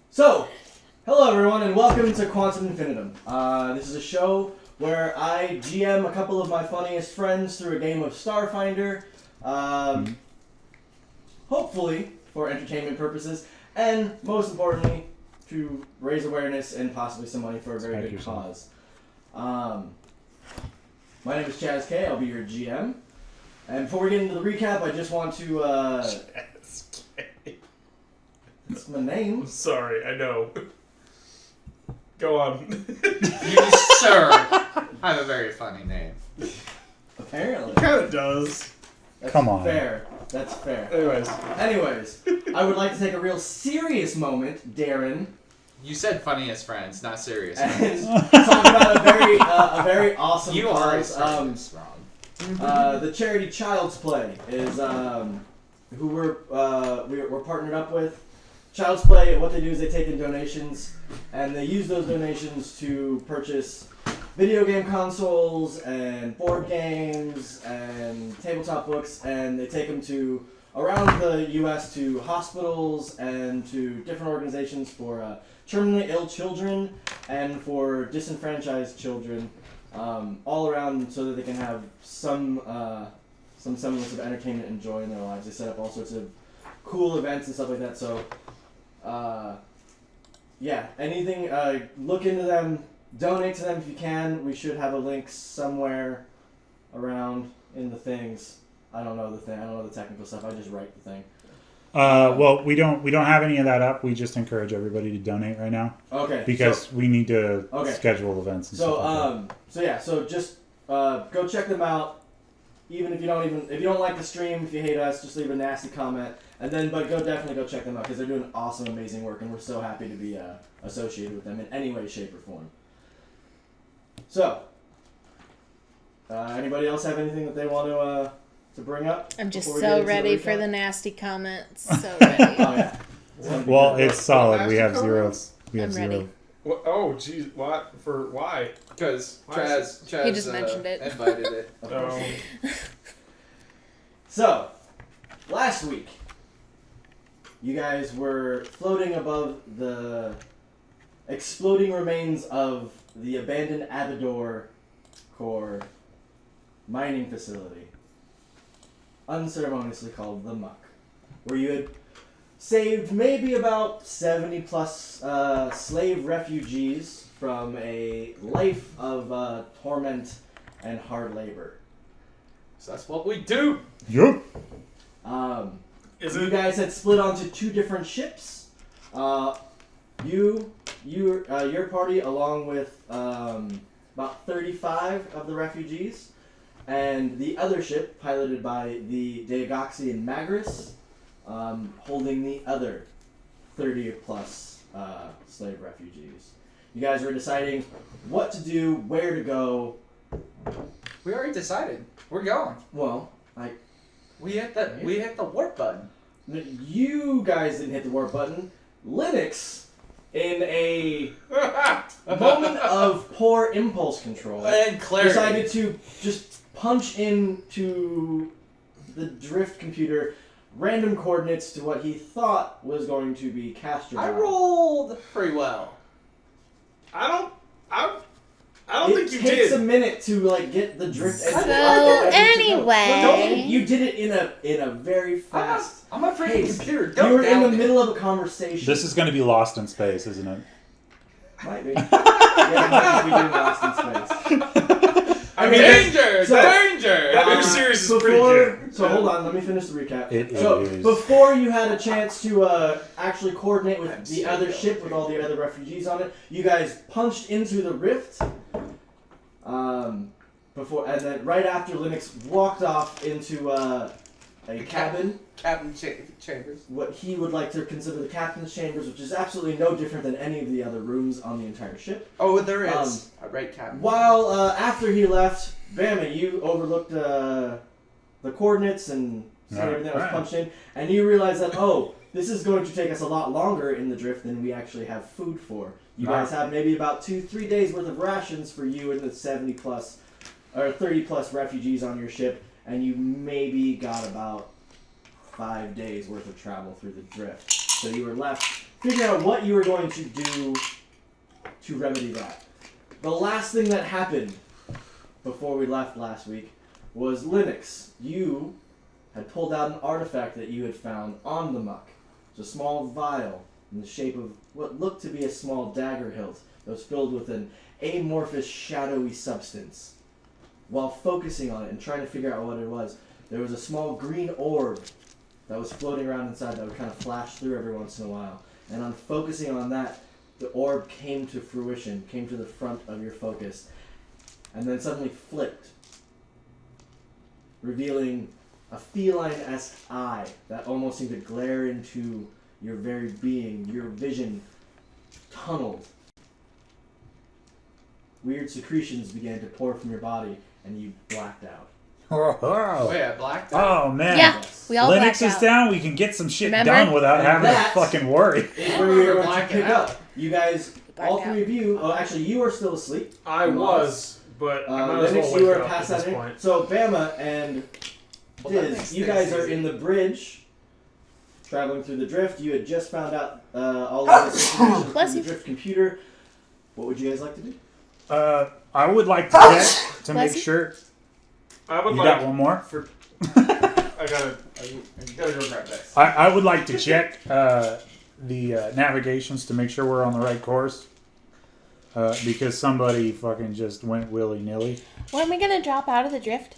So, hello everyone and welcome to Quantum Infinitum. This is a show where I GM a couple of my funniest friends through a game of Starfinder, hopefully for entertainment purposes, and most importantly, to raise awareness and possibly some money for a very good cause. My name is Chaz K, I'll be your GM. And before we get into the recap, I just want to, Chaz K. That's my name. I'm sorry, I know. Go on. You, sir, have a very funny name. Apparently. Kind of does. That's Come on. Fair. That's fair. Anyways, I would like to take a real serious moment, Darren, You said funniest friends, not serious and friends. talk about a very awesome You are cause. wrong. The charity Child's Play is who we're partnered up with. Child's Play, what they do is they take in donations, and they use those donations to purchase video game consoles and board games and tabletop books, and they take them to around the U.S. to hospitals and to different organizations for terminally ill children and for disenfranchised children, all around so that they can have some semblance of entertainment and joy in their lives. They set up all sorts of cool events and stuff like that. So, yeah, anything. Look into them. Donate to them if you can. We should have a link somewhere around in the things. I don't know the thing. I don't know the technical stuff. I just write the thing. Well, we don't have any of that up. We just encourage everybody to donate right now. Okay. Because we need to schedule events and stuff like that. So just go check them out. Even if you don't like the stream, if you hate us, just leave a nasty comment. But definitely go check them out because they're doing awesome, amazing work, and we're so happy to be associated with them in any way, shape, or form. So, anybody else have anything that they want to bring up? I'm just so ready for the nasty comments. So ready. Oh yeah. Well, it's solid. We have zero. I'm ready. what? Oh, jeez, what? For why? Because Why Chaz He just mentioned it. invited it. Oh. So, last week, you guys were floating above the exploding remains of the abandoned Abador Core mining facility, unceremoniously called the Muck, where you had saved maybe about 70 plus slave refugees from a life of torment and hard labor. So that's what we do. Yep. You guys had split onto two different ships. Your party, along with about 35 of the refugees, and the other ship, piloted by the Deogoxian Magris, holding the other 30 plus slave refugees. You guys were deciding what to do, where to go. We already decided. We're going. Well, We hit the warp button. you guys didn't hit the warp button. Linux, in a moment of poor impulse control, And clarity. decided to just punch into the drift computer random coordinates to what he thought was going to be Castro. I rolled pretty well. I don't think you did. It takes a minute to get the drift. So No, you did it in a very fast. I'm a freaking pace. computer. You Don't were in doubt the me. middle of a conversation. This is going to be Lost in Space, isn't it? Might be. Yeah, it might be doing Lost in Space. I mean, Danger! So- Danger! that new series is pretty good. So hold on, let me finish the recap. It So is. before you had a chance to actually coordinate with the other ship with all the other refugees on it, you guys punched into the rift. And then right after Linux walked off into a cabin, Captain Chambers. what he would like to consider the captain's chambers, which is absolutely no different than any of the other rooms on the entire ship. Oh, there is. Right, Captain. While after he left, Bama, you overlooked the coordinates and everything that was punched in, and you realize that, this is going to take us a lot longer in the drift than we actually have food for. You guys have maybe about 2-3 days worth of rations for you and the 70 plus or 30 plus refugees on your ship, and you maybe got about 5 days worth of travel through the drift. So you were left figuring out what you were going to do to remedy that. The last thing that happened before we left last week was Linux. You had pulled out an artifact that you had found on the muck. It's a small vial in the shape of what looked to be a small dagger hilt that was filled with an amorphous, shadowy substance. While focusing on it and trying to figure out what it was, there was a small green orb that was floating around inside that would kind of flash through every once in a while. And on focusing on that, the orb came to fruition, came to the front of your focus, and then suddenly flipped, revealing a feline-esque eye that almost seemed to glare into your very being. Your vision tunneled. Weird secretions began to pour from your body, and you blacked out. Wait, I blacked out? Oh man. Yeah, we all Linux blacked is out. down. We can get some shit Remember? done without And having to that- fucking worry. Is where we were going to Blacking pick out. up. You guys, all three of you, oh, actually, you are still asleep. I was, but I might as Linux, well you wake are up past at that this in. point. So, Bama and Well, that Diz, makes you things guys are easy. in the bridge, traveling through the drift. You had just found out all of this information Bless from the you. drift computer. What would you guys like to do? I would like to check to Bless make you. sure. I would You like got one more? for. I gotta go grab that. I would like to check the navigations to make sure we're on the right course. Because somebody fucking just went willy-nilly. Weren't we gonna drop out of the drift?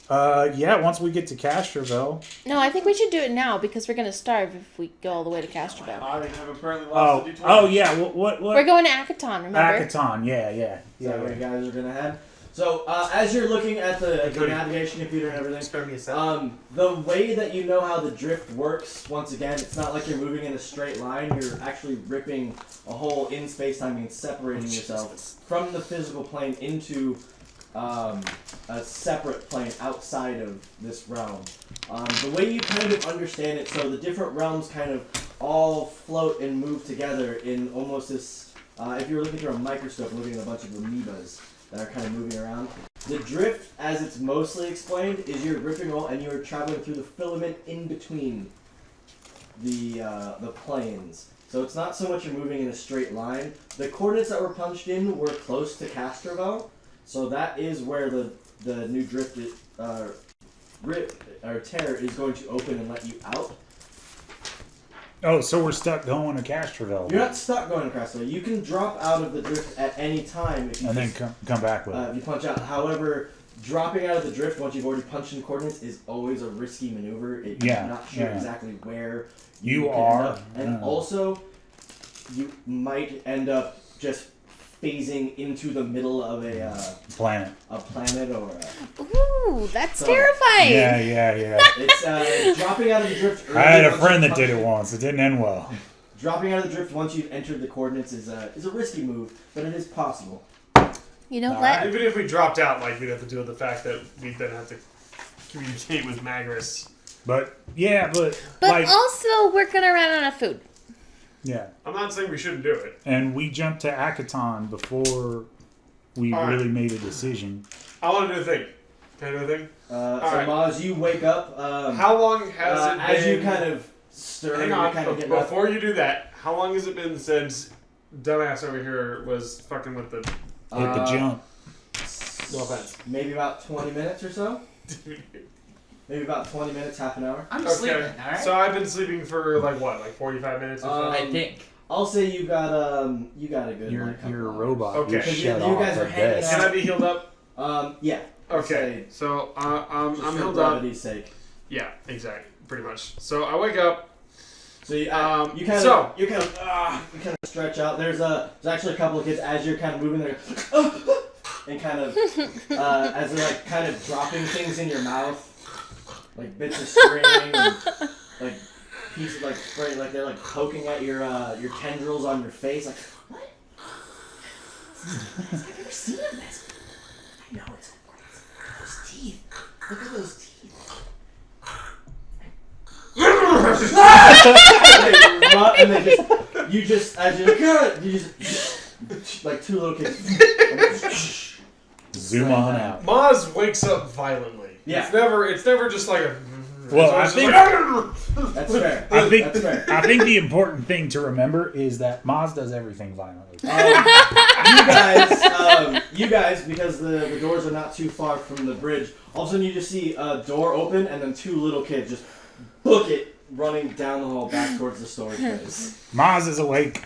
Yeah, once we get to Castroville. No, I think we should do it now because we're gonna starve if we go all the way to Castroville. I have apparently lost the D20. Oh yeah. What? We're going to Akiton, remember? Akiton. Yeah. Is that where you guys are gonna head? So as you're looking at the Cody. navigation computer and everything, Spare me a second. the way that you know how the drift works, once again, it's not like you're moving in a straight line. You're actually ripping a hole in space-time and separating yourself from the physical plane into a separate plane outside of this realm. The way you kind of understand it, so the different realms kind of all float and move together in almost this, if you were looking through a microscope and looking at a bunch of amoebas that are kind of moving around. The drift, as it's mostly explained, is you're ripping roll and you're traveling through the filament in between the planes. So it's not so much you're moving in a straight line. The coordinates that were punched in were close to Castroville, so that is where the new drift tear is going to open and let you out. Oh, so we're stuck going to Castroville. You're not stuck going across though. You can drop out of the drift at any time if you And then just, come back with if it. you punch out. However, dropping out of the drift once you've already punched in coordinates is always a risky maneuver. Yeah, You're not sure yeah. exactly where You could end are. up. And also, you might end up just phasing into the middle of a Planet. planet or a, Ooh, that's So- terrifying. Yeah. it's dropping out of the drift. I had a early once friend you that did punch it once. It didn't end well. Dropping out of the drift once you've entered the coordinates is a risky move, but it is possible. You know All what? right. Even if we dropped out, like, we'd have to deal with the fact that we'd then have to communicate with Magris. But But like, also, we're gonna run out of food. yeah. I'm not saying we shouldn't do it. And we jumped to Akiton before we All right. really made a decision. I want to do a thing. Can I do a thing? So Alright. Maz, you wake up. How long has it been? As you kind of stir, Hang you're on. kind of getting up. Before you do that, how long has it been since dumbass over here was fucking with the... Hit the jump. No offense. Maybe about 20 minutes or so. Maybe about 20 minutes, half an hour. I'm Okay. sleeping, alright? So I've been sleeping for like what, like 45 minutes or so? I think. I'll say you got a good. You're like, couple a hours. robot. Okay. You're Because you shut guys off are at hanging best. Can I be healed up? Yeah. Okay. So I'm Just for healed up. brevity's sake. Yeah, exactly. Pretty much. So I wake up. So you Um, you kind so- of stretch out. There's actually a couple of kids as you're kind of moving there, and kind of as they're like kind of dropping things in your mouth, like bits of string, and, like pieces like spray, like they're like poking at your tendrils on your face, like what? I've never seen this. I know it's those teeth. Look at those teeth. And they just as you just like two little kids. Zoom on out. Maz wakes up violently. Yeah. It's never just like a Well, So I it's just think like, That's fair. I That's fair. think the important thing to remember is that Maz does everything violently. You guys, because the doors are not too far from the bridge, all of a sudden you just see a door open and then two little kids just book it running down the hall back towards the storage space. Maz is awake.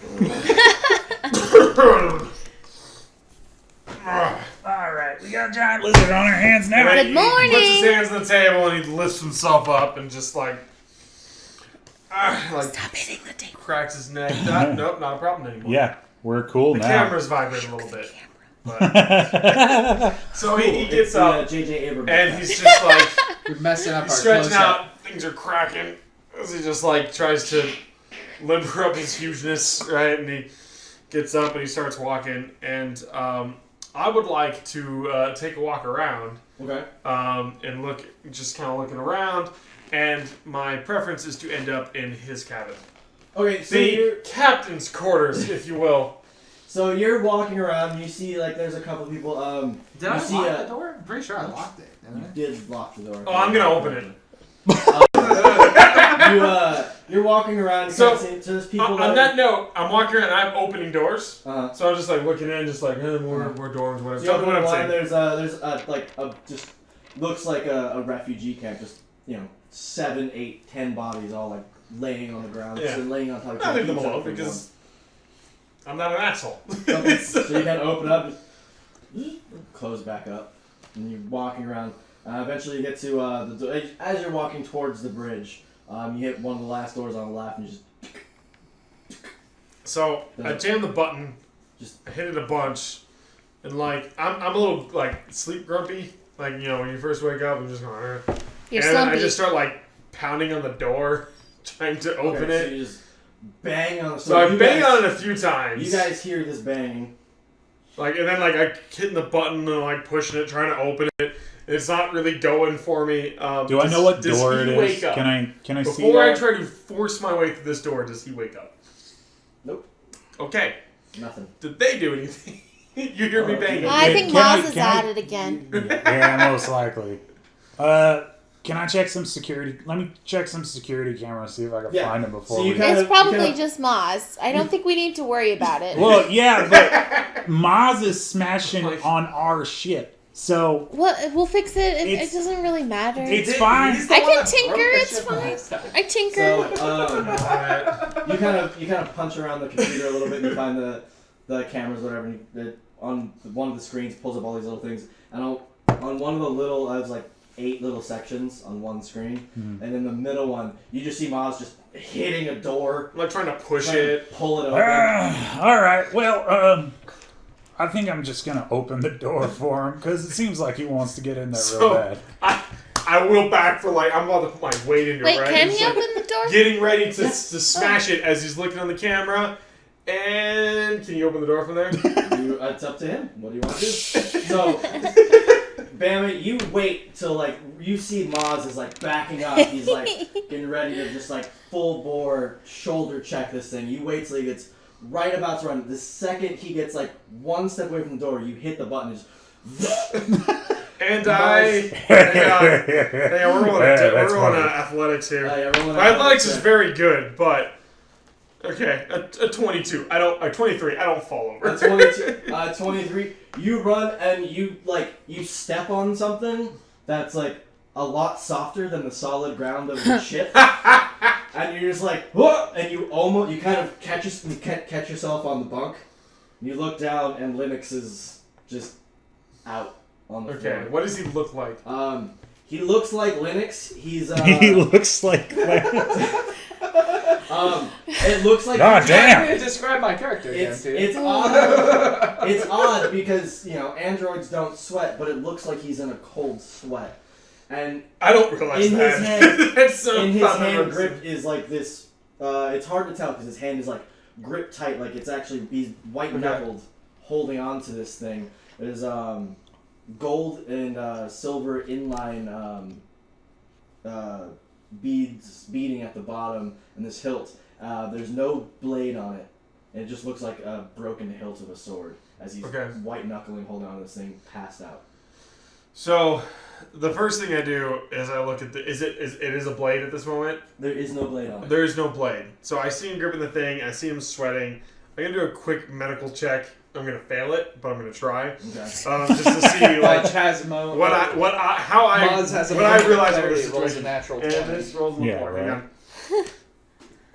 Alright, we got a giant lizard on our hands now. and Good morning. He puts his hands on the table and he lifts himself up and just like Stop hitting the table. cracks his neck. Nope, not a problem anymore. Yeah, we're cool The now. camera's vibrating a little bit. But, so he gets It's up J.J. Abrams. and he's just like You're messing up our stretching close-up. out. Things are cracking as he just like tries to limber up his hugeness, right? And he gets up and he starts walking. And I would like to take a walk around. Okay. And look, just kind of looking around. And my preference is to end up in his cabin. Okay, so The captain's quarters, if you will. you're walking around and you see like there's a couple people. Did you I see lock the door? I'm pretty sure I locked it. You Didn't I? did lock the door. Oh, I'm gonna open it. You're walking around. You So, can't see, so there's people. On that note, I'm walking around and I'm opening doors. Uh-huh. So I'm just like looking in, just like, more dorms, whatever. So you Tell me open what I'm one. saying. There's like a just looks like a refugee camp. Just 7, 8, 10 bodies all like laying on the ground. Yeah. So laying on top of I leave them each other alone for because I'm not an asshole. one. Okay, so you kind of open up, just close back up, and you're walking around. Eventually, you get to the door. As you're walking towards the bridge, you hit one of the last doors on the left, and you just So I jammed the button, Just- I hit it a bunch, and like I'm a little like sleep grumpy. Like when you first wake up, I'm just going. You're and then I slumpy. just start like pounding on the door, trying to open okay, it. So you just bang on. So I you bang guys- on it a few times. You guys hear this banging. Like, and then like I hitting the button and like pushing it, trying to open it. It's not really going for me. Do I know what does door he it is? wake up? Can I see Before I that? try to force my way through this door, does he wake up? Nope. Okay. Nothing. Did they do anything? You hear me banging. I Wait, think can I- Maz is can I- at it again. Yeah, most likely. Can I check some security? Let me check some security cameras, see if I can Yeah. find him before So you we... kind It's of- probably kinda- just Maz. I don't think we need to worry about it. Well, yeah, but Maz is smashing Like- on our shit. So, We'll fix it. It It's- doesn't really matter. it's fine. He's the I one can that broke tinker, the it's ship fine. last time. I tinker. So you kind of punch around the computer a little bit and you find the cameras, whatever. And on one of the screens pulls up all these little things, and on one of the little, I was like 8 little sections on one screen, and in the middle one, you just see Miles just hitting a door, I'm like trying to push trying to it. pull it open. all right. Well, I think I'm just gonna open the door for him because it seems like he wants to get in there real So bad. I will back for like I'm about to put my weight into Wait, it. Right? can Just, he like, open the door? Getting ready to smash it as he's looking on the camera. And can you open the door from there? It's up to him. What do you want to do? So, Bama, you wait till like you see Maz is like backing up. He's like getting ready to just like full bore shoulder check this thing. You wait till he gets right about to run. The second he gets like one step away from the door, you hit the button. And just And Nice. hang on, we're That's rolling funny. athletics here. yeah, rolling My out. athletics is very good, but okay, a 22. A 23. I don't fall over. A 22, 23. You run and you step on something that's like a lot softer than the solid ground of the ship, and you're just like, whoa! And you kind of catch yourself on the bunk. You look down and Linux is just out on the Okay, what does he look like? floor. He looks like Linux. He's He looks like... it looks like God damn! Hey, describe my character again, dude. It's odd. It's odd because androids don't sweat, but it looks like he's in a cold sweat. And I don't realize in that. his hand, That's so in his fun. hand grip is like this. It's hard to tell because his hand is like gripped tight, like it's actually he's white knuckled, holding on to this thing. There's gold and silver inline beads beading at the bottom, and this hilt. There's no blade on it. And it just looks like a broken hilt of a sword as he's Okay. white knuckling, holding on to this thing, passed out. So, the first thing I do is I look at it is a blade at this moment? There is no blade on it. There is no blade. So I see him gripping the thing, I see him sweating. I'm going to do a quick medical check. I'm going to fail it, but I'm going to try. Okay. Just to see, like, Chasmo. when I realize what the rolls a situation. natural And 20. this rolls a Yeah, 4. right. Hang on.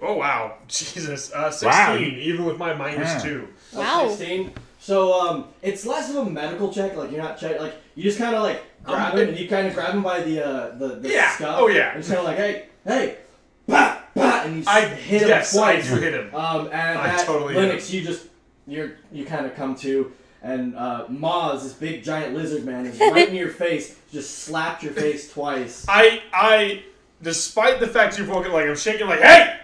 Oh, wow. Jesus. 16, Wow. even with my minus 2. Wow. 16. So it's less of a medical check. Like you're not check. Like you just kind of like grab him, and you kind of grab him by the Yeah. scuff. Oh, yeah. And just kind of like, hey, bah, bah, and you hit him Yes, twice. I do hit him. And I at totally hit Linux, you kind of come to, and Maz, this big giant lizard man, is right in your face. Just slapped your face twice. I, despite the fact you've woken, like I'm shaking, like, hey,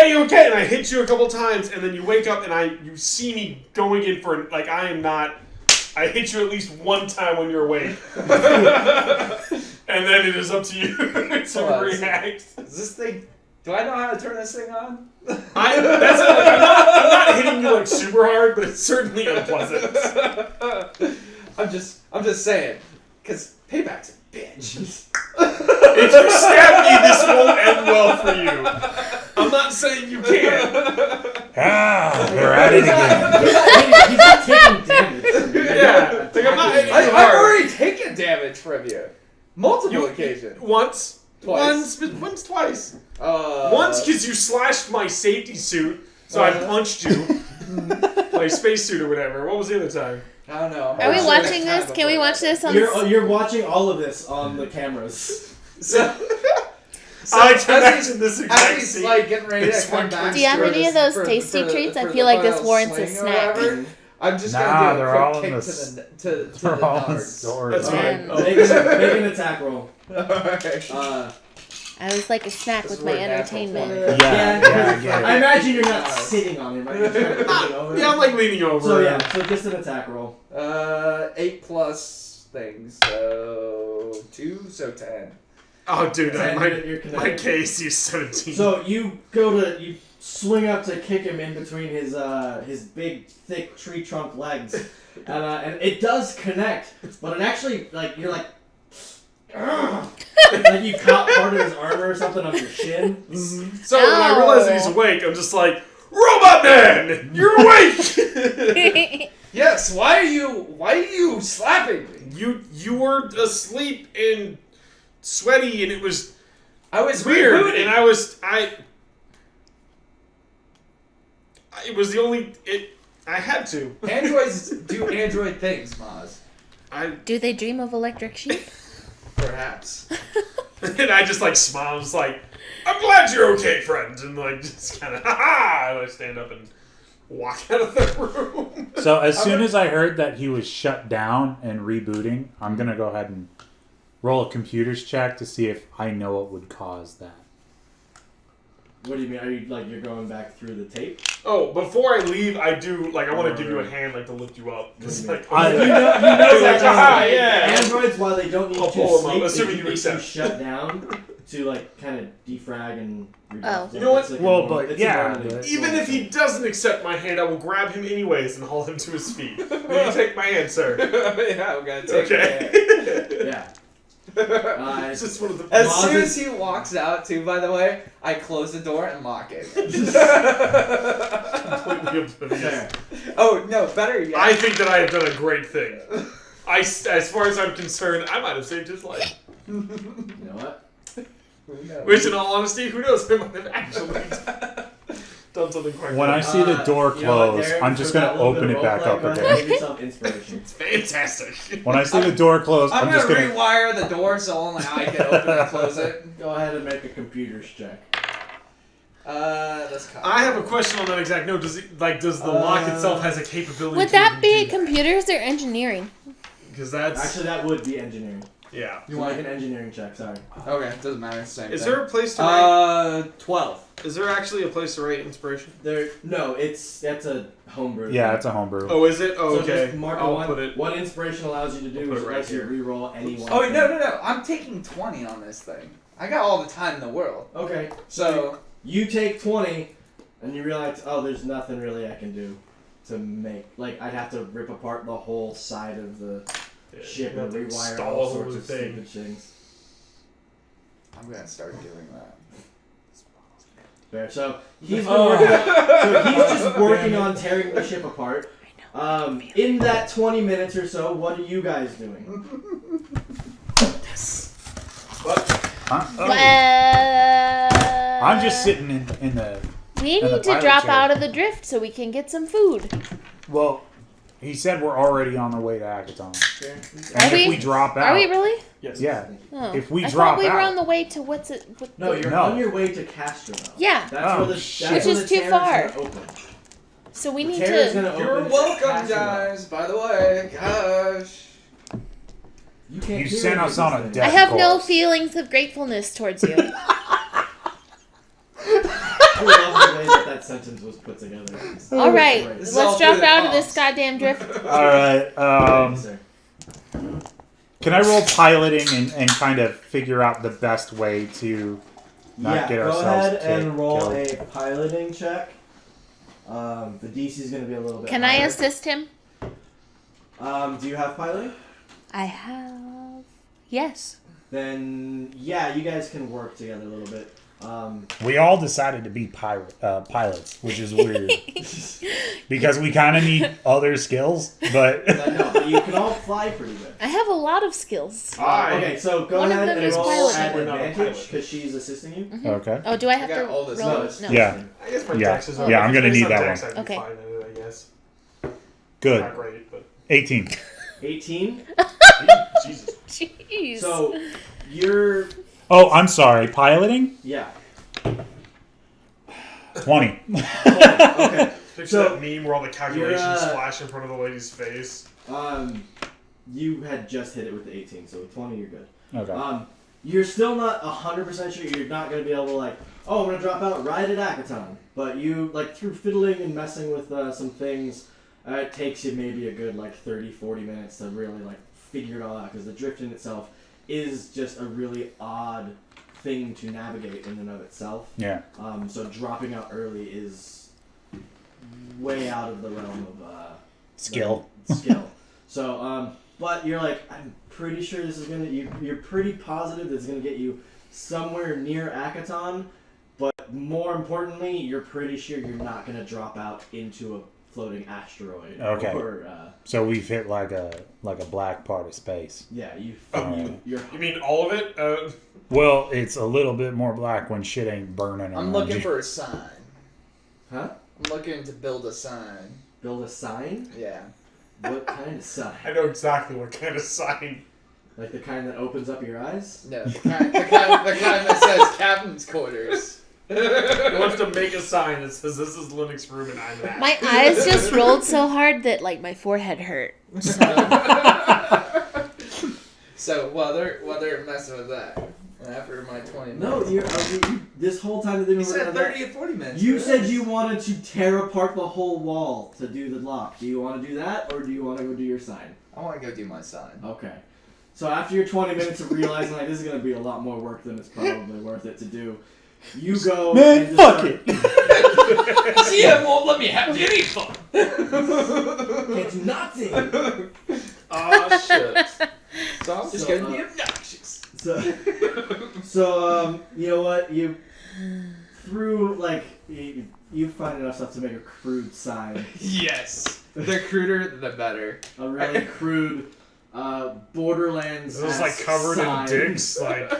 you okay? And I hit you a couple times, and then you wake up, and you see me going in for, like, I hit you at least one time when you're awake. And then it is up to you to react. Is this thing... Do I know how to turn this thing on? I'm not hitting you, like, super hard, but it's certainly unpleasant. I'm just saying. Because payback's a bitch. If you stab me, this won't end well for you. I'm not saying you can't. They're at it again. He's not taking damage. Yeah. Like, I'm not hitting you I've hard. already taken damage from you. Multiple occasions. Once. Twice. Once, twice. Uh, Once because you slashed my safety suit, so I punched you. My spacesuit or whatever. What was the other time? I don't know. Are we watching this? Can we watch this on? You're watching all of this on the cameras. So I can as imagine this as exact he's scene. like getting ready to This come one back. Do you have for any this- of those for- tasty for- treats? I for feel the like this final warrants a swing or snack. whatever, I'm just Nah, gonna do they're a all quick in kick the to the They're all in the nards. store. That's Man. fine. Make an attack roll. Alright. I was like a snack This with is my where natural entertainment. Yeah. I imagine you're not sitting on him, right? You're kind of leaning over. Yeah, I'm like leaning over. So yeah, so just an attack roll. 8 plus things, so 2, so 10. Oh, dude, 10, my you're connected. KC is 17. So you swing up to kick him in between his big, thick tree trunk legs, and it does connect, but it actually you're like. Like you caught part of his armor or something on your shin. Mm-hmm. So when I realize that he's awake, I'm just like, Robot Man, you're awake. Yes, why are you slapping me? You were asleep and sweaty, and it was I was weird, rebooting. and it was the only I had to. Androids do android things, Maz. Do they dream of electric sheep? Perhaps. And I just like smile, just like, I'm glad you're okay, friend, and like just kind of ha, and I stand up and walk out of the room. So as soon as I heard that he was shut down and rebooting, I'm gonna go ahead and roll a computer's check to see if I know what would cause that. What do you mean? Are you you're going back through the tape? Oh, before I leave, I do like I want to give you a hand, like to lift you up. Just, like, You know like, that yeah. androids, while they don't need I'll to pull 'em up, sleep, assuming they you need to accept. shut down to kind of defrag and. Oh. You know what? It's like Well, a but it's a yeah, normal- but- Even if he doesn't accept my hand, I will grab him anyways and haul him to his feet. Will you take my hand, sir? Yeah, I'm gonna take Okay. it. Yeah. It's just one of the. As soon as he walks out, too, by the way, I close the door and lock it. completely oblivious. Fair. Oh, no, better yet. I think that I have done a great thing. As far as I'm concerned, I might have saved his life. You know what? Who knows? Which, in all honesty, who knows? I might have actually done something quite When I good. see the door You know what, close, Darren, I'm just for gonna that little open bit it of back roleplay, up go ahead again. and Give yourself inspiration. Fantastic. When I see the door close, I'm I'm just gonna gonna. rewire the door so only I can open and close it. Go ahead and make a computer's check. That's I have a question on that exact note. Does the lock itself has a capability? Would to that even be do computers or engineering? Because that's Actually, that would be engineering. yeah. You want an engineering check? Sorry. Okay, doesn't matter. It's the same Is thing. there a place to write? 12. Is there actually a place to write inspiration? That's a homebrew. Yeah, thing. it's a homebrew. Oh, is it? Oh, So okay. just mark I'll one. put it. What inspiration allows you to I'll do put is it it right lets you here. reroll any one. Oh, thing. no. I'm taking 20 on this thing. I got all the time in the world. Okay. So, You take 20, and you realize, oh, there's nothing really I can do to make. I'd have to rip apart the whole side of the. ship You and have to rewire install all a sorts whole of thing. stupid things. I'm gonna start doing that. Fair. So he's been working so he's just working on tearing the ship apart. In that 20 minutes or so, what are you guys doing? I'm just sitting in the. We And the need to pilot drop chair. out of the drift so we can get some food. Well, he said we're already on the way to Akiton. Are And we? if we drop out, Are we really? Yes. yeah. Oh. If we I drop thought we were out- on the way to what's it? What, No, you're No. on your way to Castro. Yeah. That's Oh, where the shit. that's Which where is the too tear far. gonna open. So we The need tear is to. gonna You're open welcome, Castro. guys. By the way, gosh. You can't You hear sent any us of on a these things. death I have no course. feelings of gratefulness towards you. I love the way that sentence was put together. All right, Great. This is all let's drop through the out of comms. this goddamn drift. All right. Thank you, sir. Can I roll piloting and kind of figure out the best way to not Yeah, get go ourselves ahead and kicked- roll killed? a piloting check. The DC is going to be a little bit Can I higher. assist him? Do you have piloting? I have. Yes. Then, yeah, you guys can work together a little bit. We all decided to be pilots, which is weird because we kind of need other skills. But no, but you can all fly pretty good. I have a lot of skills. Okay, so go One of ahead them and is roll piloting. at We're not a advantage pilot. because she's assisting you. okay. Oh, do I have I got to all this roll? notes. No. Yeah. I guess my Yeah. dex is Yeah, I'm gonna based need on that dex, one. I'd be Okay. fine at it, I guess. Good. Not great, but 18. 18. Jesus. Jeez. So you're Oh, I'm sorry. Piloting? yeah. 20. Okay. Picture So, that meme where all the calculations you're, flash in front of the lady's face. You had just hit it with the 18, so with 20 you're good. Okay. You're still not 100% sure you're not going to be able to, like, oh, I'm going to drop out right at Akiton. But you, like, through fiddling and messing with some things, it takes you maybe a good, like, 30, 40 minutes to really, like, figure it all out. Because the drift in itself is just a really odd thing to navigate in and of itself. Yeah. So dropping out early is way out of the realm of Skill. skill. So, but you're like, I'm pretty sure this is gonna. You're pretty positive this is gonna get you somewhere near Akiton, but more importantly, you're pretty sure you're not gonna drop out into a floating asteroid. Okay. Or, So we've hit like a black part of space. yeah, You mean all of it? Well, it's a little bit more black when shit ain't burning. I'm around looking you. for a sign. Huh? I'm looking to build a sign. Build a sign? Yeah. What kind of sign? I know exactly what kind of sign. Like the kind that opens up your eyes? No, the kind that says captain's quarters. He wants to make a sign that says this is Linux room and I'm that. My eyes just rolled so hard that like my forehead hurt. So while they're messing with that, and after my 20 minutes, No, you this whole time that they were you said working on that- 30 to 40 minutes. You for said this. you wanted to tear apart the whole wall to do the lock. Do you want to do that, or do you want to go do your sign? I want to go do my sign. Okay. So after your 20 minutes of realizing like this is going to be a lot more work than it's probably worth it to do, you go Man, and fuck start- it. CM won't let me have any fun. Can't do nothing. Oh shit. So I'm just So, gonna be obnoxious. So you know what? You through like you find enough stuff to make a crude sign, Yes. The cruder, the better. a really crude Borderlands. This is like covered in dicks. Like,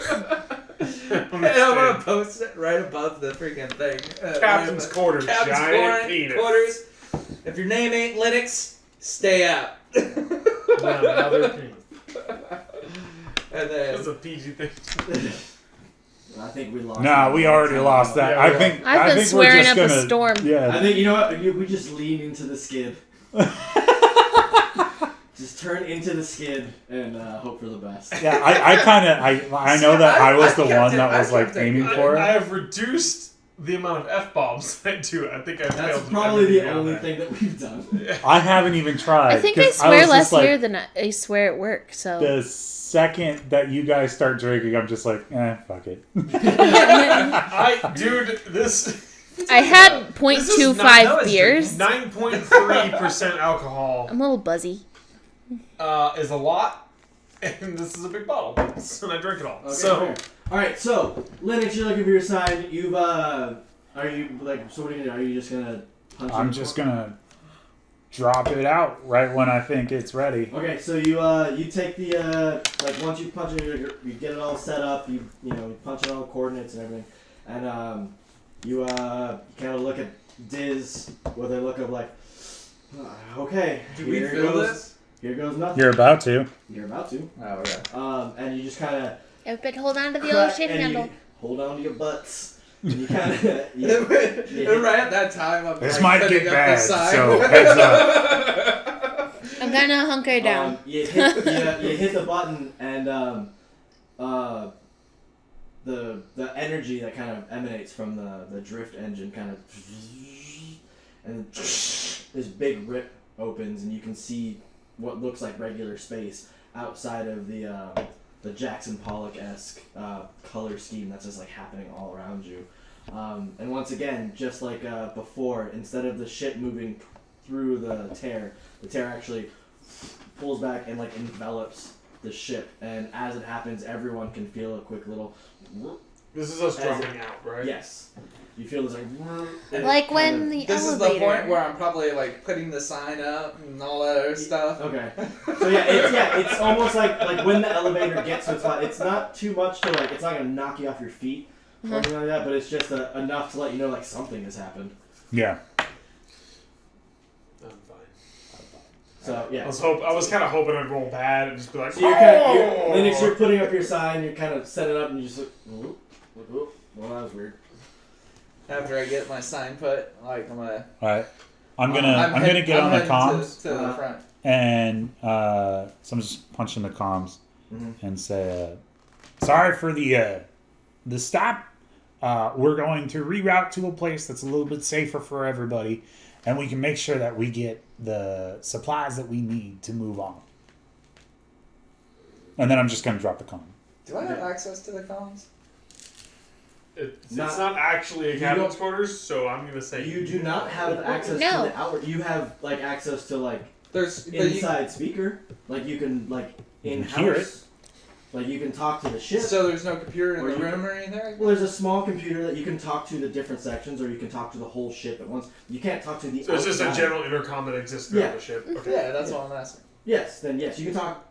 And I'm gonna post it right above the freaking thing. Captain's quarters, Captain's giant penis. quarters. If your name ain't Linux, stay out. Another penis. And That's then a PG thing. I think we lost. Nah, we already lost that. Yeah, I we think I've I been think swearing we're just up a gonna, storm. I Yeah. think you know what? We just lean into the skid. Just turn into the skid and hope for the best. Yeah, I know that I was the one that was like kept it. aiming for I it. have reduced the amount of F-bombs I do. I think I That's failed. probably the everything only on thing that we've done. I haven't even tried. I think I 'cause swear was less just like, here than I swear at work. So the second that you guys start drinking, I'm just like, fuck it. Dude, this I had This is 0.25 beers. 9.3% alcohol. I'm a little buzzy. is a lot, and this is a big bottle, and I drink it all. Okay, So, fair. All right. So, Linux, you're looking for your sign. You've are you like? So what are you gonna do? Are you just gonna punch? I'm just gonna drop it out right when I think it's ready. Okay, so you take the like once you punch it, you get it all set up. You punch in all the coordinates and everything, and you kind of look at Diz with a look of like, okay, Do we here feel goes, this? Here goes nothing. You're about to. You're about to. Oh, okay. And you just kind of Everybody hold on to the old shit handle. hold on to your butts. And you kind of And right at that time, I'm This like, might putting get up bad, the sign. so heads up. I'm gonna hunker down. You hit the button and the energy that kind of emanates from the drift engine kind of and this big rip opens and you can see what looks like regular space outside of the Jackson Pollock-esque color scheme that's just like happening all around you. And once again, just like before, instead of the ship moving through the tear actually pulls back and like envelops the ship. And as it happens, everyone can feel a quick little. this is us dropping out, right? Yes, you feel this like. Like when the This is elevator. the point where I'm probably like putting the sign up and all that other stuff. Okay. So it's almost like when the elevator gets to its spot, it's not too much to like, it's not gonna knock you off your feet or anything like that, but it's just enough to let you know like something has happened. Yeah. I'm fine. So yeah. I was kind of hoping it'd roll bad and just be like, So Linux, you're putting up your sign, you're kind of setting it up, and you just look, well, that was weird. After I get my sign put, like I'm gonna. All right. I'm gonna get on the comms to the front. and so I'm just punching the comms Mm-hmm. and say, sorry for the stop. We're going to reroute to a place that's a little bit safer for everybody, and we can make sure that we get the supplies that we need to move on. And then I'm just gonna drop the comm. Do I have access to the comms? it's Not- not actually a you captain's don't- quarters, so I'm gonna say You do not have access No. to the outward. You have like access to like There's inside speaker. Like you can like in hear house. Like you can talk to the ship. So there's no computer in Or the you- room or anything? Well, there's a small computer that you can talk to the different sections, or you can talk to the whole ship at once. You can't talk to the. So it's just a outside. general intercom that exists throughout Yeah. the ship. Okay. Yeah, that's what I'm asking. Yes, then yes, you can talk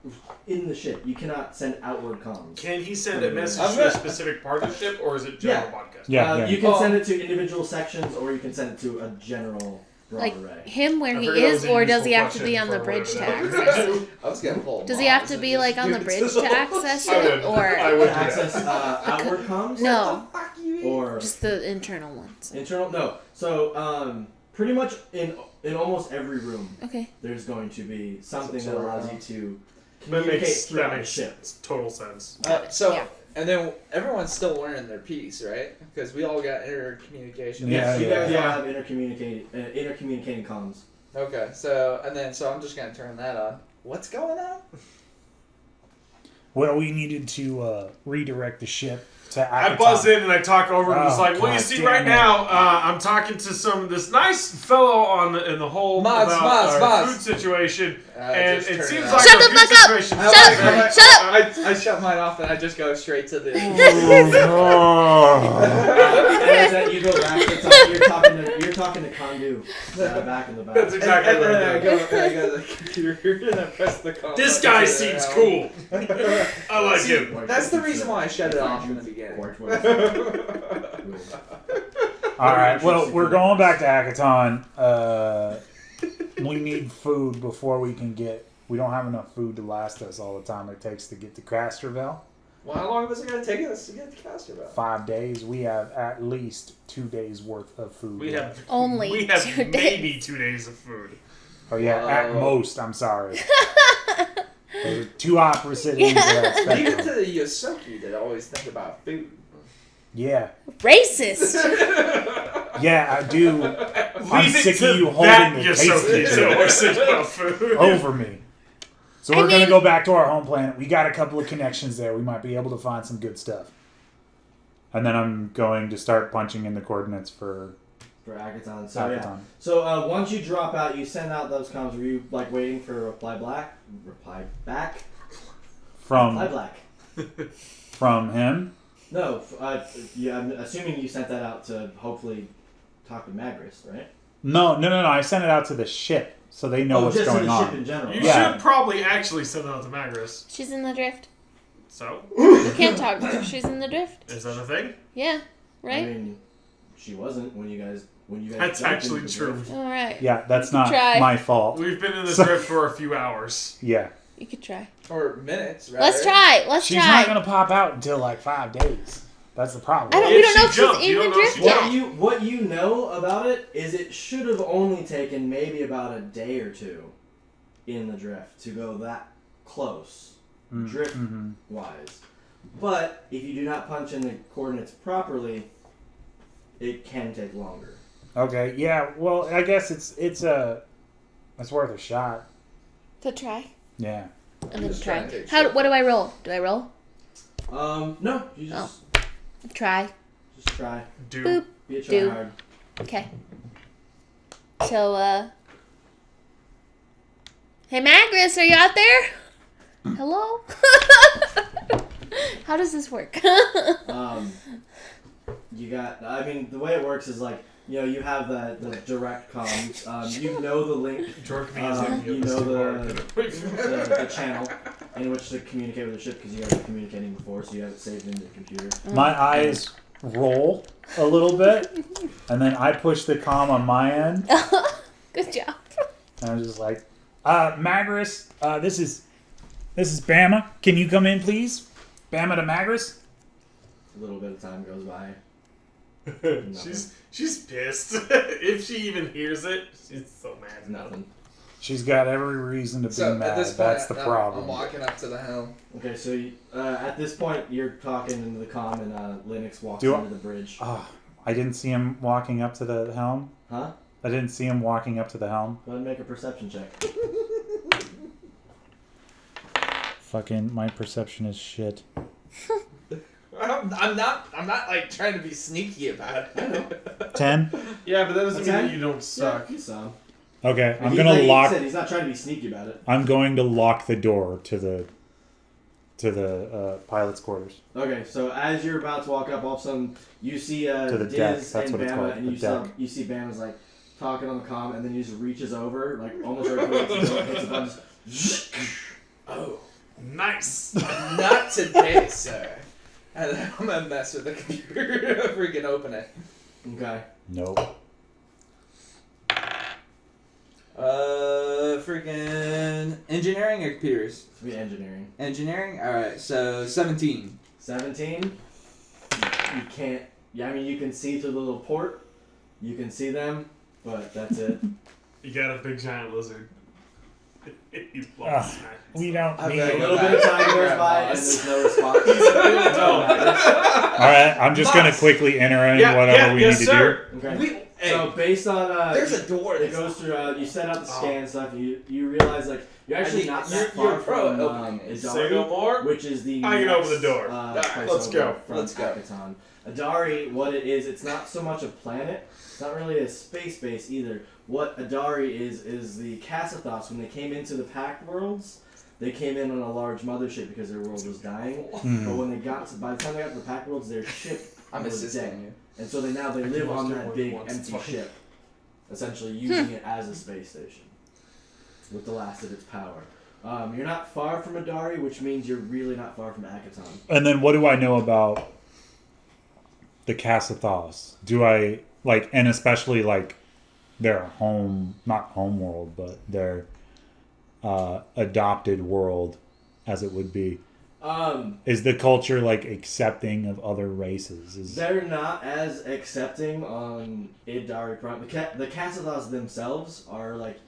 in the ship. You cannot send outward comms. Can he send a message I'm to a not- specific part of the ship, or is it general podcast? Yeah. You can Oh. send it to individual sections, or you can send it to a general broad Like array. him where I he figured that is, was a or does useful he have to be question on the for bridge to whatever that access? was. I was getting pulled. Does he have to be like on the bridge to access I it, would. I or would. To access outward comms? no, Fuck you. Or just the internal ones? internal? No. So pretty much in almost every room, Okay. there's going to be something Some that sort of allows you comms. to That communicate makes throughout the ship. total sense. So and then everyone's still learning their piece, right? Because we all got intercommunication. Yeah, Yes, you yeah. guys Yeah. all have intercommunicating comms. Okay, so I'm just gonna turn that on. What's going on? Well, we needed to redirect the ship to I Akiton. buzz in and I talk over and Oh, just like, well, you God see, damn right it. now, I'm talking to this nice fellow in the hole Mods, about mods, our mods. food situation, and Just it turn seems it like on. Shut our the food fuck up! situation is Shut very- up! Shut up! I shut mine off and I just go straight to the. Oh, And as that you go back, you're talking to Kondu back in the back. That's exactly and what then I I do. go to the computer and I press the call. This button guy to seems the cool. I like See, him. That's the reason why I shut it off in the beginning. all right. Well, we're going back to Akiton. We need food before we can get. We don't have enough food to last us all the time it takes to get to Casterville. Well, how long was it going to take us to get to Casterville? 5 days. We have at least 2 days worth of food. We have Only we have 2 maybe 2 days of food. Oh yeah, at Whoa. most. I'm sorry. There are 2 opposite ends of that Even to spectrum. the Yosoki that always think about food. Yeah, Racist. yeah, I do. I'm Leave it sick to of you that holding the taste Yosoki meter to always think about food. over me. So I we're gonna mean- go back to our home planet. We got a couple of connections there. We might be able to find some good stuff. And then I'm going to start punching in the coordinates for For Akiton. So yeah. Akiton. So once you drop out, you send out those comms. Were you like waiting for a reply back? Reply black. From him? No. Yeah. I'm assuming you sent that out to hopefully talk to Magris, right? No. I sent it out to the ship so they know what's just going to the on. ship in general. You Yeah. should probably actually send it out to Magris. She's in the drift. So? You can't talk to her. She's in the drift. Is that a thing? Yeah. Right? I mean, she wasn't when you guys. That's jumped actually into the true. drift. All right. Yeah, that's not Try. my fault. We've been in the So- drift for a few hours. Yeah. You could try. Or minutes, right? Let's try. Let's She's try. not going to pop out until like 5 days. That's the problem. I don't. If We don't she know if jumped, she's you in don't the know if drift she yet. jumped. What you know about it is it should have only taken maybe about a day or two in the drift to go that close, drift wise. But if you do not punch in the coordinates properly, it can take longer. Okay, yeah, well, I guess it's worth a shot. To try. Yeah. And then Just try. trying to take How? shit. What do I roll? Do I roll? No, you just Try. try. Do. Boop. Be a Do. tryhard. Okay. So, hey Magris, are you out there? Hello? How does this work? You got. I mean, the way it works is like you have the direct comms. You know the link. Jork me is like You know the channel in which to communicate with the ship because you guys were communicating before, so you have it saved into the computer. My eyes roll a little bit, and then I push the comm on my end, Good job. and I'm just like, Magris, this is Bama. Can you come in, please? Bama to Magris? A little bit of time goes by. She's pissed. If she even hears it, she's so mad. Nothing. She's got every reason to be So mad. at this point, That's the I'm problem. walking up to the helm. Okay, so at this point you're talking into the comm, and Linux walks Do I- into the bridge. Oh, I didn't see him walking up to the helm. Huh? I didn't see him walking up to the helm. Go ahead and make a perception check. Fucking, my perception is shit. I'm not like trying to be sneaky about it. 10? Yeah, but that doesn't mean Okay. that you don't suck. Yeah, you saw him. Okay, I'm He- gonna like he lock. said, he's not trying to be sneaky about it. I'm going to lock the door to the pilot's quarters. Okay, so as you're about to walk up, all of a sudden you see To the Diz deck, that's and what it's Bama, called, and the you see Bama's like talking on the comm, and then he just reaches over, like almost right before he hits the button. Just, oh, Nice. Not today, sir. And then I'm gonna mess with the computer. Freaking open it. okay. Nope. Freaking engineering or computers? It's be engineering. Engineering. All right. So 17. 17. You can't. Yeah, I mean you can see through the little port. You can see them, but that's it. You got a big giant lizard. You Ugh. lost We don't I'm need gonna A it. go little bit of time goes Grab by, and boss. there's no response. Alright, I'm just gonna quickly enter in whatever we need to sir. Okay. So based on there's a door. it goes through. You set out the scan stuff. You realize like you're actually not that you're far pro at from opening it. Say no Adari, more. which is the I can next, open the door. place Let's over go. From Let's go. Akiton. Adari, what it is, it's not so much a planet. It's not really a space base either. What Adari is the Kassathos. When they came into the Pact worlds, they came in on a large mothership because their world was dying. But when they got to, by the time they got to the Pact worlds, their ship I'm was assisting dead. you. And so they live on do that what big he wants, it's empty fine. ship, essentially using it as a space station with the last of its power. You're not far from Adari, which means you're really not far from Akiton. And then what do I know about the Kassathos? Do I, like, and especially, like, their home, not home world, but their adopted world, as it would be. Is the culture, like, accepting of other races? They're not as accepting on Idari Prime. The Kassathos themselves are like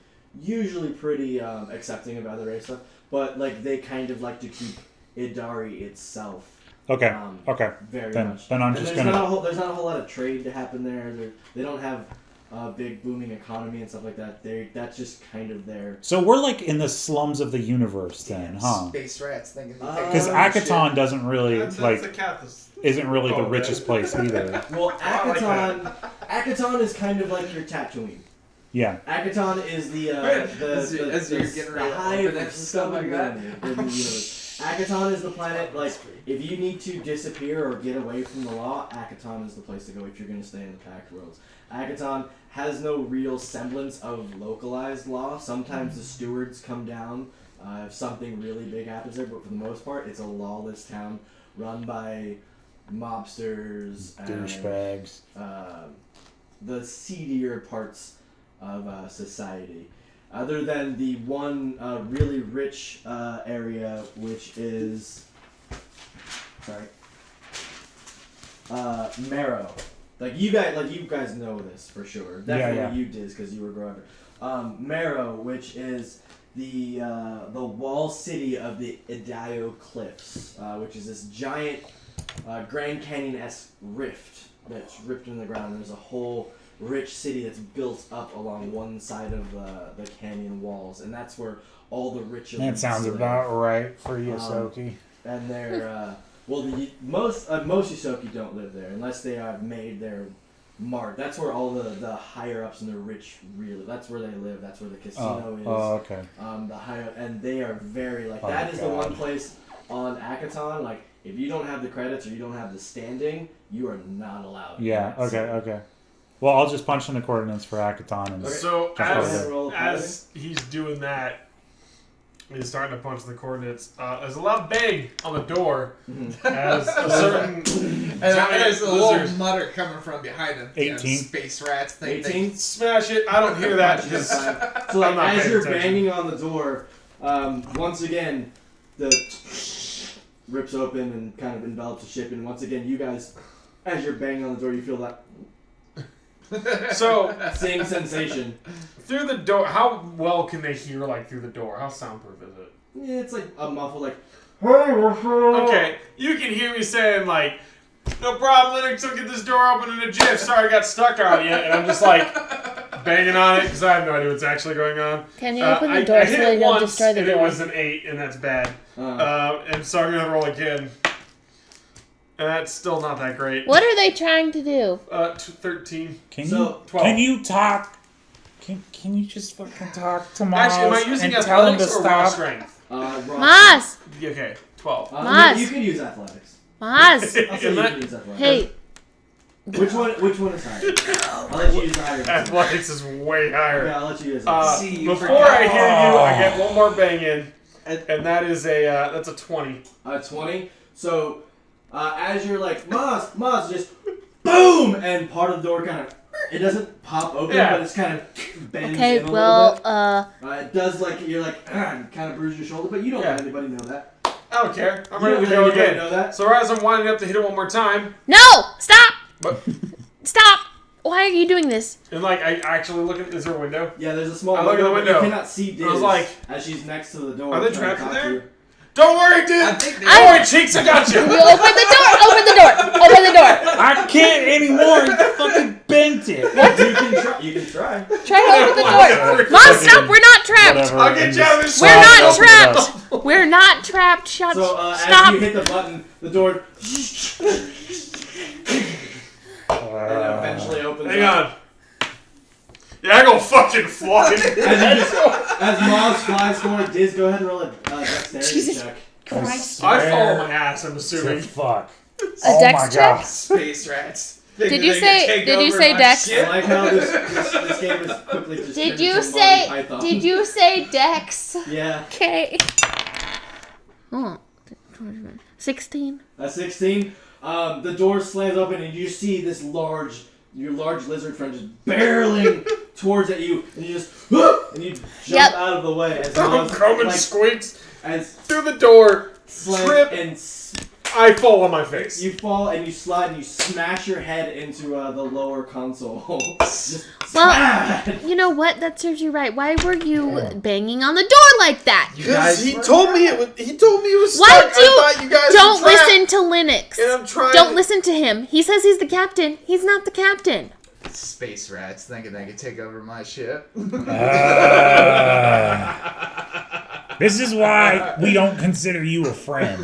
usually pretty accepting of other race stuff, but like they kind of like to keep Idari itself. Okay, okay. Very Then much. I'm And just there's gonna... there's not a whole lot of trade to happen there. They don't have a big booming economy and stuff like that. That's just kind of their. So we're, like, in the slums of the universe then, huh? Space rats thinking. Because Oh, Akiton doesn't really, That's like, the Catholic. isn't really the Oh, richest man. place either. Well, I like Akiton Akiton is kind of like your Tatooine. Yeah. Akiton is the As you're getting ready to hive open it of and stuff like that. Akiton is the planet, like, if you need to disappear or get away from the law, Akiton is the place to go if you're going to stay in the Pact Worlds. Akiton has no real semblance of localized law. Sometimes the stewards come down if something really big happens there, but for the most part, it's a lawless town run by mobsters and Douchebags. the seedier parts of society. Other than the one really rich area, which is Marrow. You guys know this for sure. Definitely you did, because you were growing up. Marrow, which is the wall city of the Idaho Cliffs, which is this giant Grand Canyon-esque rift that's ripped in the ground. There's a whole rich city that's built up along one side of the canyon walls, and that's where all the rich elites That sounds live. about right for Yosoki. And they're most Yosoki don't live there unless they have made their mark. That's where all the higher ups and the rich really. That's where they live. That's where the casino is. Oh, okay. The higher, and they are very Oh, that is the God. one place on Akiton. If you don't have the credits or you don't have the standing, you are not allowed. Yeah. in that city. Okay. Well, I'll just punch in the coordinates for Akiton. And So Just go ahead. as he's doing that, he's starting to punch the coordinates. There's a loud bang on the door as a certain And giant there's a little lizard mutter coming from behind him. 18. Space rats thing. 18. smash it. I don't hear that. That's Just, fine. So I'm not as paying you're attention. banging on the door, once again, the rips open and kind of envelops the ship, and once again, you guys, as you're banging on the door, you feel that so same sensation. through the door, how well can they hear through the door? How soundproof is it? Yeah, it's like a muffled Okay, you can hear me saying no problem, Linux, I'll get this door open in a jiff. Sorry, I got stuck on you. And I'm just banging on it because I have no idea what's actually going on. Can you open the I door hit so it they don't once, destroy the and door? it was an 8, and that's bad. And so I'm going to roll again. And that's still not that great. What are they trying to do? 13. Can So, 12. Can you talk? Can you just fucking talk to Maz Actually, am I using and tell him to athletics or raw stop? strength? Maz! Okay, 12. Maz. You can use athletics. Maz! I'll say you And that- can use athletics. Hey, Which one is higher? I'll let you use the higher. Athletics is way higher. Yeah, I'll let you use it. See, you Before forgot. I hear you, I get one more bang in, and that is that's a 20. 20. So, as you're Maz, just boom, and part of the door kind of, it doesn't pop open, Yeah. but it's kind of bends okay, in a little well, bit. It does you're kind of bruise your shoulder, but you don't let anybody know that. I don't care. I'm You ready don't to go let anybody again. know that. So as I'm winding up to hit it one more time, no! Stop! but Stop! Why are you doing this? and I actually look at, is there a window? Yeah, there's a small I look at the but window. You cannot see Diz I was like, as she's next to the door. are they trying to trapped in talk to there? you. Don't worry, dude. I think they Don't I- worry, cheeks, I got You you. open the door! Open the door! Open the door! I can't anymore. You fucking bent it. You can try. Try to open the door! Mom, stop! We're not trapped! Whatever. I'll get you out of this. We're slide. not Open it up. trapped! We're not trapped! Shut So as Stop! you hit the button, the door and eventually opens Hang up. on. Yeah, I go fucking flying. As Miles flies forward, Diz, go ahead and roll a dexterity Jesus check. Christ. I fall on my ass, I'm assuming. Fuck. A dex check? Space rats. Did you say dex? I like how this game is quickly just Did turned you into say Monty Python. did you say dex? Yeah. Okay. Oh. 16. At 16, the door slams open and you see this large lizard friend just barreling towards at you, and you just and you jump out of the way as Miles, Roman squeaks as through the door, slam trip, and I fall on my face. you fall and you slide and you smash your head into the lower console. Just Well, smash! you know what? That serves you right. Why were you banging on the door like that? You guys he told me it was Why stuck. do you I thought you guys don't were trapped, listen to Linux? And I'm trying. Don't listen to him. He says he's the captain. He's not the captain. Space rats thinking they could take over my ship. This is why we don't consider you a friend.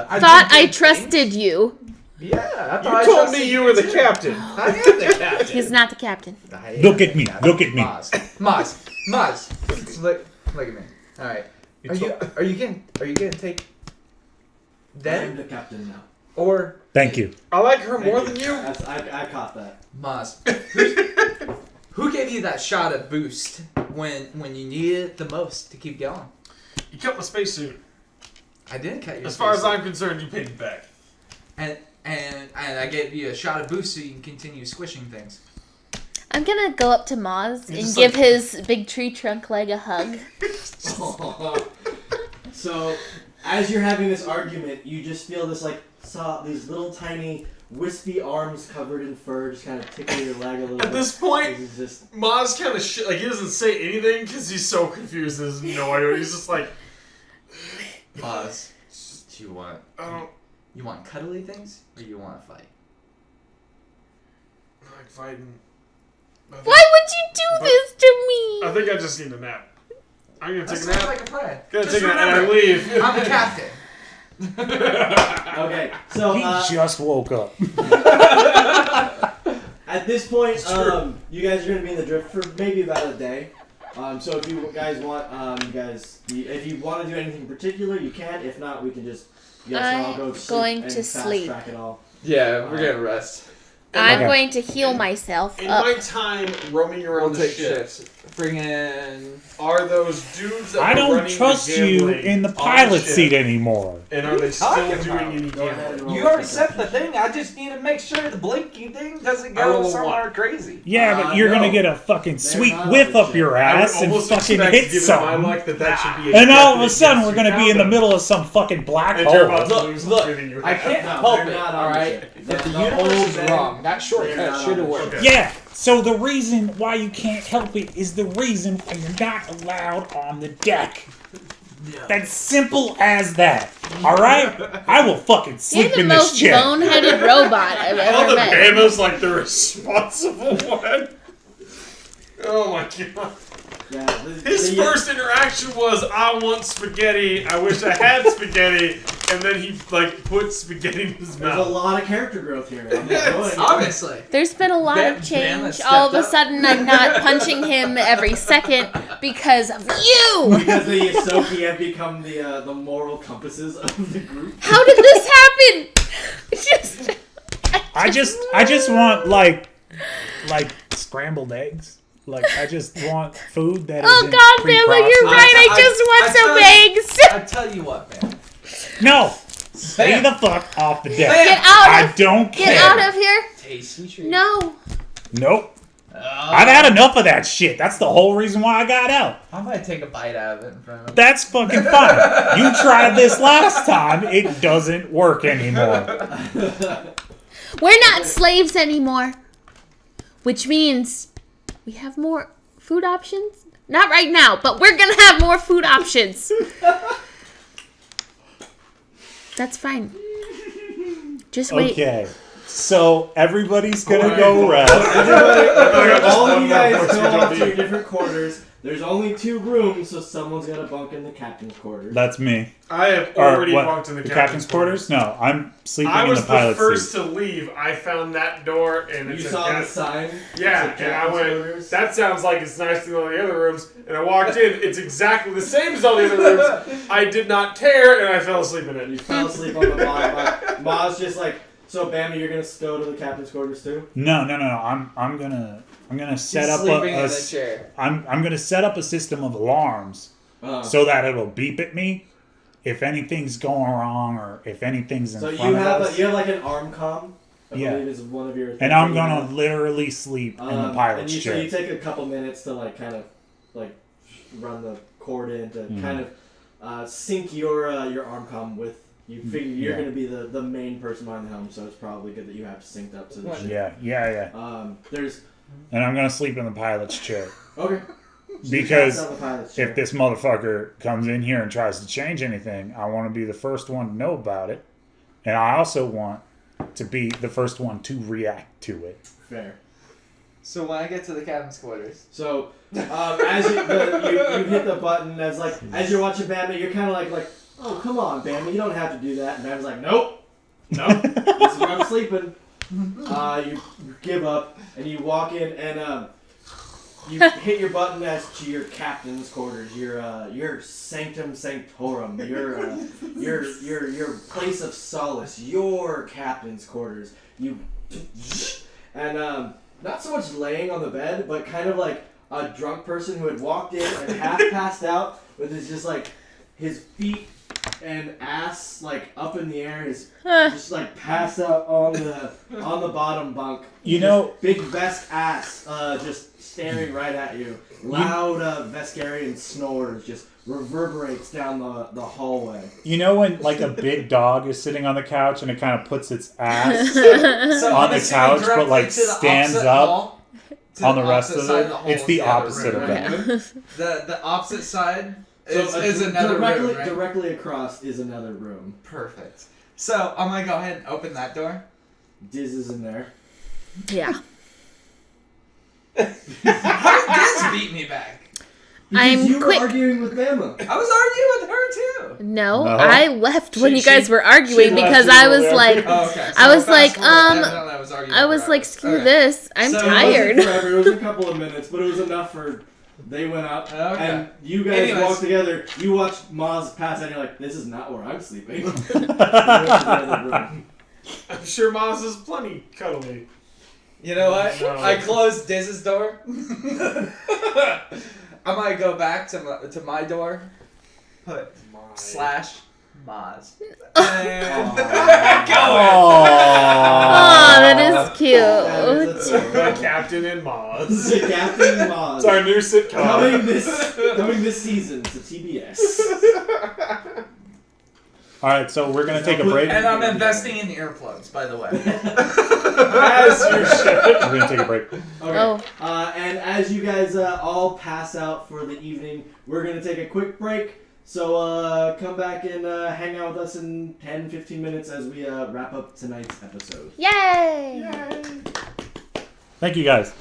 I thought I trusted you. Yeah, I thought You I told trusted me you were the too. captain. I am the captain. He's not the captain. I am Look at the me, captain. look at me. Maz. Look at me. All right. Are you gonna take I'm them the captain now. or Thank you. I like her more Thank than you. I caught that. Maz? Who gave you that shot of boost when you needed it the most to keep going? You cut my spacesuit. I didn't cut your As far as spacesuit. I'm concerned, you paid me back. And I gave you a shot of boost so you can continue squishing things. I'm gonna go up to Maz You're and just give like- his big tree trunk leg a hug. So, as you're having this argument, you just feel this these little tiny wispy arms covered in fur just kind of tickle your leg a little bit. At this point, This is just Maz kind of shit. Like, he doesn't say anything because he's so confused. There's no idea. He's just like, Maz, do you want I don't you want cuddly things or you want to fight? like fighting. Why would you do this to me? I think I just need a nap. I'm gonna That take a sounds nap. like a plan. Gonna Just take a nap and I remember, leave. I'm the captain. okay. So He just woke up. at this point, you guys are gonna be in the drift for maybe about a day. So if you guys want, if you want to do anything in particular, you can. If not, we can just. You guys can all go to sleep going and to fast sleep. track it all. Yeah, we're gonna rest. I'm Okay. going to heal myself In up. my time roaming around We'll the take ship, shifts. Bring in. are those dudes that I were don't running trust the you gambling in the on pilot ship, seat anymore. And are they still talking doing about? any Go ahead gambling? and roll You already a set the perception. thing. I just need to make sure the blinking thing doesn't I roll go a somewhere one. crazy. Yeah, but you're no. gonna get a fucking sweet not whiff on up the your I would ass and almost fucking expect, hit given my something. luck, that should be a And all of a definite sudden, yes, we're you gonna be found in the them. middle of some fucking black And you're about hole. to lose Look, everything you I have. can't No, help they're it, not on alright? the ship. If the The universe whole is thing, wrong, that they're shortcut not should have on the worked. ship. Yeah, so the reason why you can't help it is the reason why you're not allowed on the deck. That's simple as that. Alright? I will fucking You're sleep the in this most chair. boneheaded robot I've Oh, ever the met. Bama's like the responsible one. Oh my god. Yeah, His first interaction was, I want spaghetti, I wish I had spaghetti, and then he like put spaghetti in his There's a mouth. lot of character growth here. I'm Yes, enjoying it. Obviously. There's been a lot Ben- of Ben change. has All of a stepped up. sudden, I'm not punching him every second because of you. Because the Ahsoki have become the moral compasses of the group. How did this happen? I just want like scrambled eggs. Like I just want food that Oh isn't God, Bama, you're pre-processed. right. I just want I some tell eggs. I tell you what, man. No, stay Bam. the fuck off the deck. Get out I of don't care. Get out of here. Tasty treat. No. Nope. I've had enough of that shit. That's the whole reason why I got out. I might take a bite out of it in front of him. That's fucking fine. You tried this last time. It doesn't work anymore. We're not slaves anymore. Which means we have more food options. Not right now, but we're gonna have more food options. That's fine. Just wait. Okay. So everybody's gonna go rest. Everybody, all of you one guys more go voice we off don't to your need. different quarters. There's only 2 rooms, so someone's got to bunk in the captain's quarters. That's me. I have Or already what? walked in the captain's quarters? No, I'm sleeping I in was the the pilot first seat. to leave. I found that door and You it's saw a the gas- sign? Yeah, It said and I captain's went, quarters. that sounds like it's nicer than all the other rooms. And I walked in, it's exactly the same as all the other rooms. I did not care, and I fell asleep in You it. fell asleep on the bottom. Ma's just like, so Bambi, you're gonna go to the captain's quarters too? No. I'm gonna set He's up sleeping a in the chair. I'm gonna set up a system of alarms so that it'll beep at me if anything's going wrong or if anything's in so front you of have us. you have like an arm comm. I Yeah. believe is one of your. And things I'm that you gonna have. literally sleep in the And pilot's you, so chair. you take a couple minutes to like kind of like run the cord in to kind of sync your arm comm with. You figure you're Yeah. gonna be the main person behind the helm, so it's probably good that you have synced up to the ship. Yeah. There's And I'm gonna sleep in the pilot's chair. okay. Because That's on the pilot's chair. if this motherfucker comes in here and tries to change anything, I want to be the first one to know about it. And I also want to be the first one to react to it. Fair. So when I get to the captain's quarters, So as you hit the button, as you're watching Batman, you're kind of like, oh come on, Batman, you don't have to do that. And Batman's like, nope, you this is where I'm sleeping. You give up and you walk in and you hit your button as to your captain's quarters, your sanctum sanctorum, your place of solace, your captain's quarters. You and not so much laying on the bed, but kind of like a drunk person who had walked in and half passed out with his just like his feet and ass like up in the air, is just like passed out on the bottom bunk. You know, big vest ass just staring right at you. Loud Vescarian snores just reverberates down the hallway. You know when like a big dog is sitting on the couch and it kind of puts its ass So on I'm the assuming couch, but directly like to the stands opposite up wall, to on the the rest opposite of side it? the hall It's is the other opposite room, of right? that. The opposite side So, is another directly, room, right? Directly across is another room. Perfect. So I'm gonna go ahead and open that door. Diz is in there. Yeah. How did Diz beat me back? Because you quick. were arguing with Bama. I was arguing with her too. No, No. I left when She- you guys she- were arguing she left because you I while was they like, argued. Oh, okay. I was fast like, forward, evidently I was arguing I with was her. like, screw Okay. this. I'm So- It tired. wasn't forever. It was a couple of minutes, but it was enough for. They went up, Okay. and you guys Anyways. walked together. You watched Maz pass out, and you're like, this is not where I'm sleeping. You went to the other room. I'm sure Maz is plenty cuddly. You know what? No. I closed Diz's door. I might go back to my door. Put slash Maz. And go Oh, that is That cute. is adorable. Captain and Maz. Captain It's Maz. our new sitcom. Coming this season to TBS. All right, so we're gonna take a break. And I'm investing in earplugs, by the way. As you should. We're gonna take a break. Okay. Oh. And as you guys all pass out for the evening, we're going to take a quick break. So come back and hang out with us in 10-15 minutes as we wrap up tonight's episode. Yay! Thank you guys.